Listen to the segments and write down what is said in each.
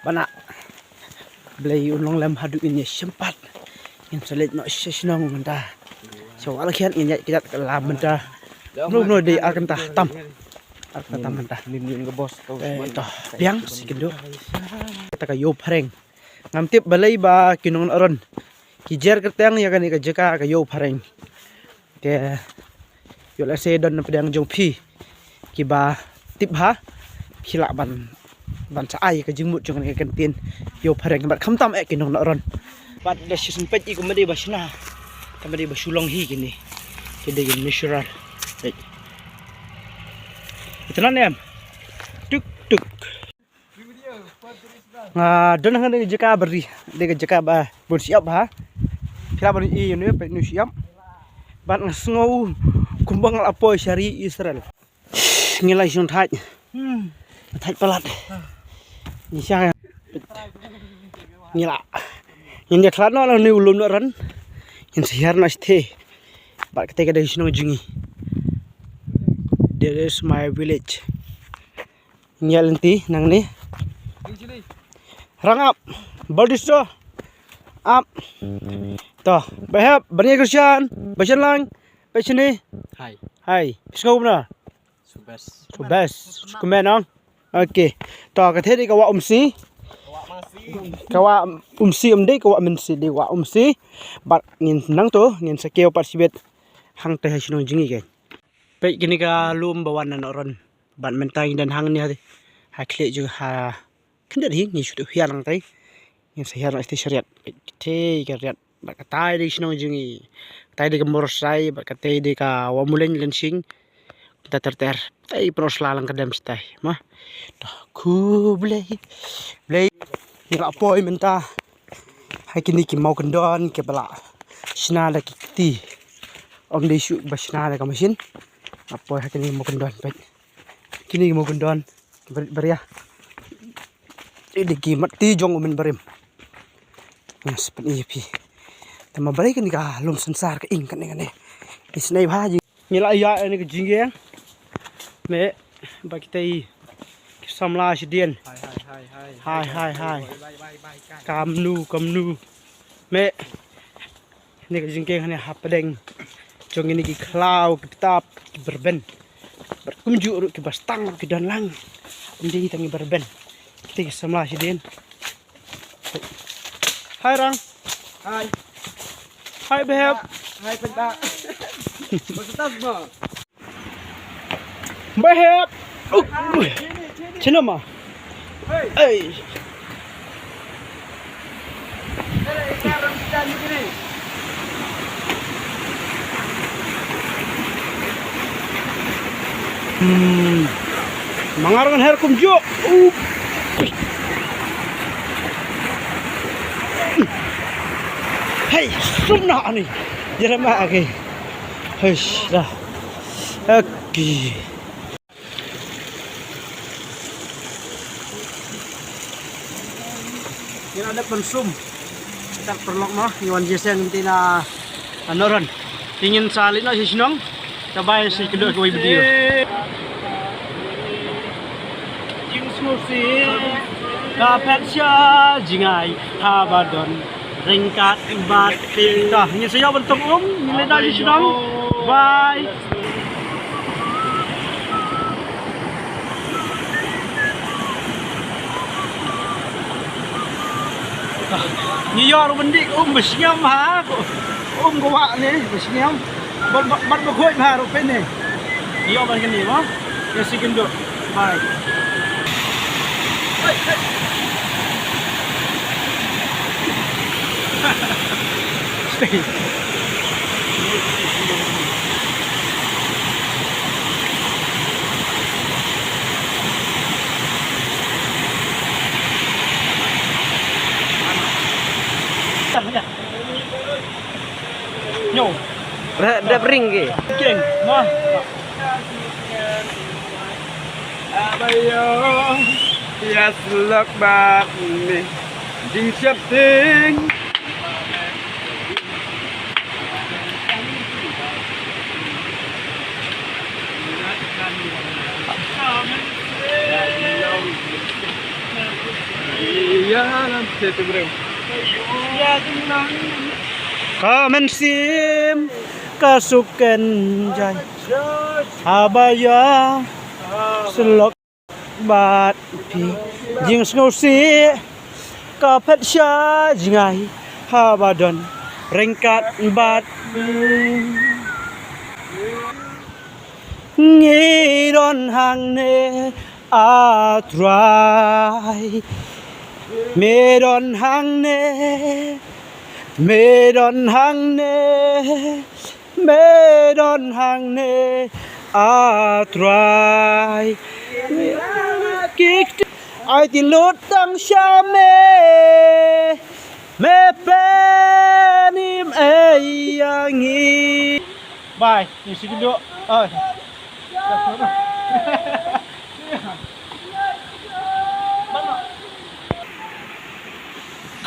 Bana Blay unong lam hadu ini sempat yang selit no sesinong menta so alkian ini kita kelam menta no di akan tam menta nin ke bos to piang sikindo kita kayo pareng ngamtip balay ba kinong aron kijer kerteng ya kan ka jeka kayo pareng ke yo la se don pedang jong pi kiba tip ha khila ban sa ai ka jingmut jong ka kantin yo pareng bat kham tam ek kinong aron bat da season pet i kumadi basna kamadi basulong hi kini kede gin natural itu nan tuk tuk don hang de jeka beri de jeka ba bon siap ha kira bon i ne pe nu siap bat ngau kumbang apo syari Israel ngilai sun thaj thaj pelat ni sia ngila ini klan no ni ulum no ran in siar na ste bat ketika dari sino jungi there is my village nyalenti nang ni rangap bodisto up to behap bani Christian bacan lang bacani hai skau na subas kumenang oke to ka the di ka wa umsi kawa umsi umde kawa mensi di wa umsi bat ngin nang to ngin sakeo parsibet hang teh sino jingi ke pe gini ka lum bawan nan oron bat mentang dan hang ni ha kle ju ha kendat hi ni sutu hialang tai ngin sahar asti syariat te ka riat bat ka tai di sino jingi tai di kemor sai bat ka tai di ka wa mulen lensing ta ter tai pros lalang kadam stai mah ku blay ngira apoy menta hakini ki mau kendon ke bala sina la ki om de shu basna la ka mesin apoy hakini mau kendon pet kini mau kendon beria ini ki mati jong umin berim mas pen ip tama balik ni ka lum sensar ka ing kan ne isnai bhaji ngila ya ni ka jingge me bakitai samla sidien hai kamnu me ni ka jingke hane hapadeng jong ini ki klau kitap berben berkunjuk ki bastang ki dan lang ndi tangi berben kita samla sidien hai rang hai behab hai penta maksudnya ma behab Cina hey mangarangan her kumjo hey sumna ani jerema ake hey dah okay ini ada konsum kita perlok mah iwan jesen tina anoran ingin salin si sinong coba si kedua koi video jing smusi dapat sya jingai habadon ringkat bat dah ini saya bentuk nilai dari sinong bye New York bendik besnyam ha gua ni besnyam bat bakoi ha ro pen ni New York ban ni ma ya sikindo bye stay nyo Dah ring ke keng mah abayo ya selak bat ni ding siap ting Sialan itu bro. Kamen sim kasuken jai abaya selok bat pi jing snosi kapet sya jingai habadon ringkat bat ngidon hang ne atrai medon hang ne Medon hang ne atrai kik ai ti lut tang sha me penim ayangi bye ni sik do oi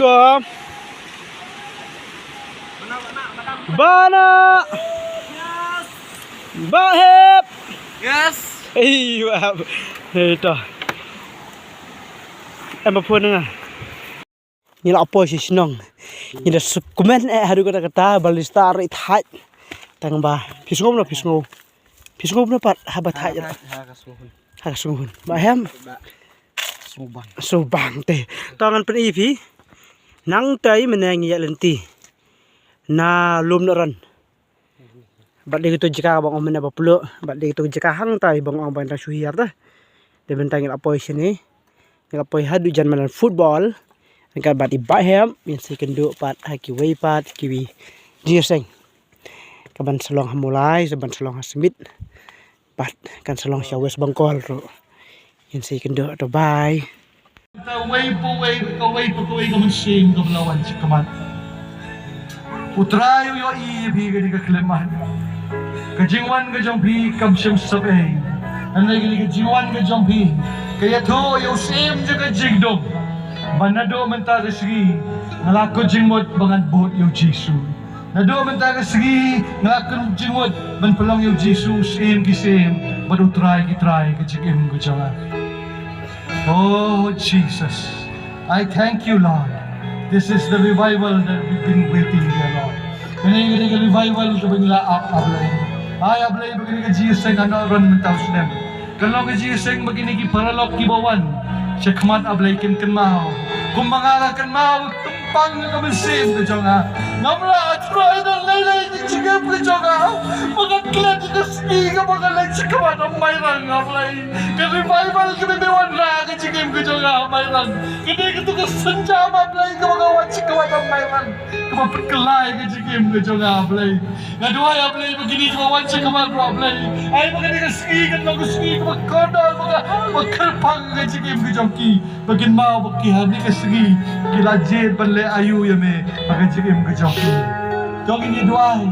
kom Bana Bahep Yes. Iya Itu Em apa nengah Ini lah apa sih senang Ini dah komen Haru kata-kata Balista rit haj Tang bah Pisngom lah pisngom Pisngom dapat Habat haj Hakasunghun Bahem Subang teh Tangan pen ipi Nang tay menangi ya lenti Na lum naran bat de gitu jika bang omen apa pulu bat de gitu jika hang tai bang ong bang suhiar dah de bentangin apa sini apa hadu jan malan football kan bat di bahem min second do pat haki way pat kiwi jirseng kaban selong mulai saban selong smith pat kan selong syawes bangkol ro in second do to bye Way ka man shame ka malawan si kaman. Utrayo yo iibi ka di ka kliman. Kajingwan ka jong pi kam siyam sabay. Anay ka kajingwan ka jong pi. Kaya to yo shame jo ka jigdom. Banado man ta ka sige. Ngalako jingmot bangan buhot yo Jisu. Nado man ta ka sige. Ngalako jingmot man palang yo Jisu. Shame ki shame. But utray ka jigim ka jang. Oh Jesus, I thank you, Lord. This is the revival that we've been waiting here, Lord. Kini ka revival ka bigla ablay. Ay ablay begini ka Jesus ang ron mentau sinem. Kalau ka Jesus ang begini ki paralok ki bawan. Siya kamat ablay kin mau. Kung mga kan mau tumpang ka besim ka jonga. Namla try the lele ki chigap ka jonga. Mga klan ka ski ka mga lay chikaman ang mayrang ablay. Ka revival ka bibiwan ra ka chigim ka jonga mayrang. Kini ka to ka sanjam ablay ka mga wachikaman ang mayrang. Kapagkalay ka chigim ka jonga ablay. Ngaduay ablay begini ka wan chikaman bro ablay. Ay mga ka ski ka magkodo mga magkalpang ka chigim ka jonki. Bagin mau bakihan ni ka ski. Kilajid panle ayu yame pag chigim ka jonki. Jong ini duay.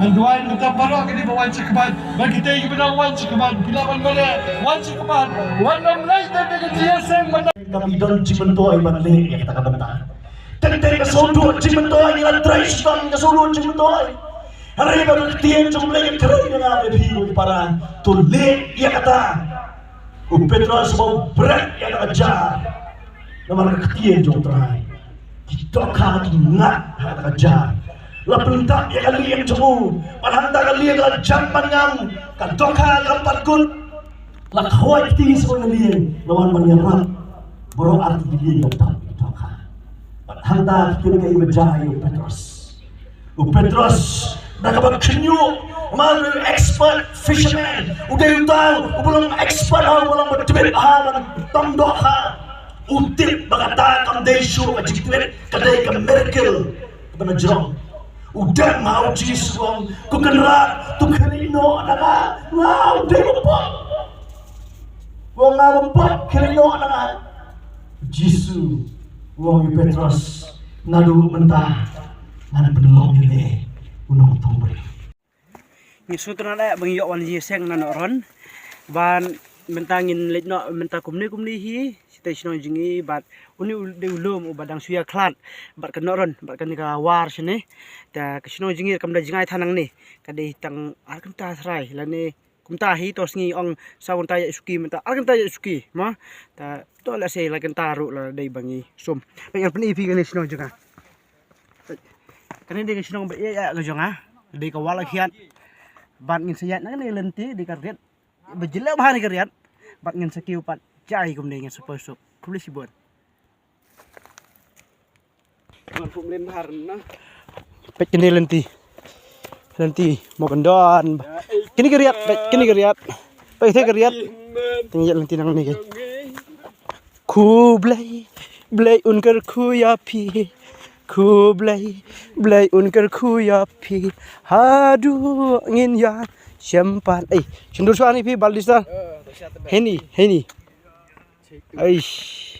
Ang duay ng taparo kini ba wan chikaman. Bagitay ka binang wan chikaman. Pilaban mo le wan chikaman. Wan namlay na ka jiyaseng man. Kami doon cimento ay manli ya kita kabanta. Tentang kesudu cimento ay lantrai stan kesudu cimento ay. Hari baru ketian jumlah kerai dengan lebih para tulik ya kata. Petros mau berat ya ajar. Nomor ketian jumlah. Kita kaki ngat ajar. La perintah ya kali yang jemu. Panhanda kali yang jaman ngam. Kadoka kampat kun. La khawai ti semua kali yang lawan menyerap. Boro arti dia yang tak doka. Panhanda kini kay berjaya Petros. Petros nakapagkinyo. Mga expert fisherman. Udah yung tao. Ulang expert ha. Ulang matibit ha. Magtamdo ha. Utip bagata kamdesyo. Majiktiwit. Kaday ka miracle. Kabanadjong. Udah mau Jesus wong ku kenra tu kanino na ngau de po wong ngau po kanino na Jesus wong Petros nadu mentah nan penelong ini unong tombri ni sutra na bang yo wan Jesus yang nanoron ban mentangin letno mentah kumni hi station jingi bat uni de ulum ubadang suya klat bat kanoron bat kan ka war sini ta kasino jingi kamda jingai thanang ni kade tang arkan ta thrai lani kumtahi tos ngi ong saun taya suki menta alkan taya suki ma ta to la sei la kan taru la dai bangi sum pengen peni vi kan sino juga kan dia sino ya ga jonga dei ka wala khiat bat ngin sayat na ne lenti di karget bejele bahan karget bat ngin sakiu pat jai kum dei ngin super sup publish buat Man pum len har na. pet kene lenti mau kendon kini keriat pe the keriat tinggal lenti nang ni ku blai unker ku ya pi ku blai unker ku ya pi hadu ngin ya sempat cendur suani pi baldistar heni aish